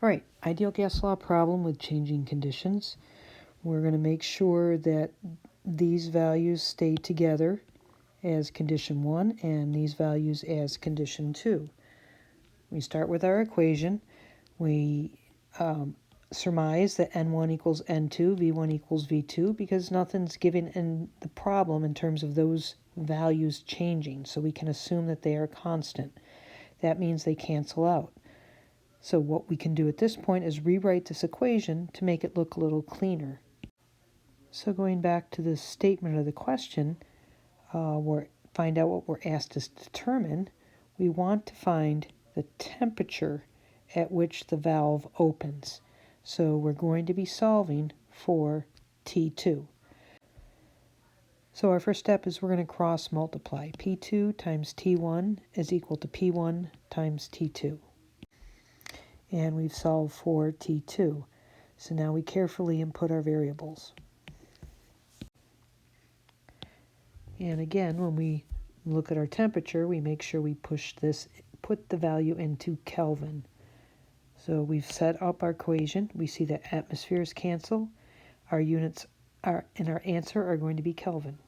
All right, ideal gas law problem with changing conditions. We're going to make sure that these values stay together as condition 1 and these values as condition 2. We start with our equation. We surmise that N1 equals N2, V1 equals V2, because nothing's given in the problem in terms of those values changing, so we can assume that they are constant. That means they cancel out. So what we can do at this point is rewrite this equation to make it look a little cleaner. So going back to the statement of the question, find out what we're asked to determine, we want to find the temperature at which the valve opens. So we're going to be solving for T2. So our first step is we're going to cross multiply. P2 times T1 is equal to P1 times T2. And we've solved for T2. So now we carefully input our variables. And again, when we look at our temperature, we make sure we put the value into Kelvin. So we've set up our equation. We see that atmospheres cancel. Our units and our answer are going to be Kelvin.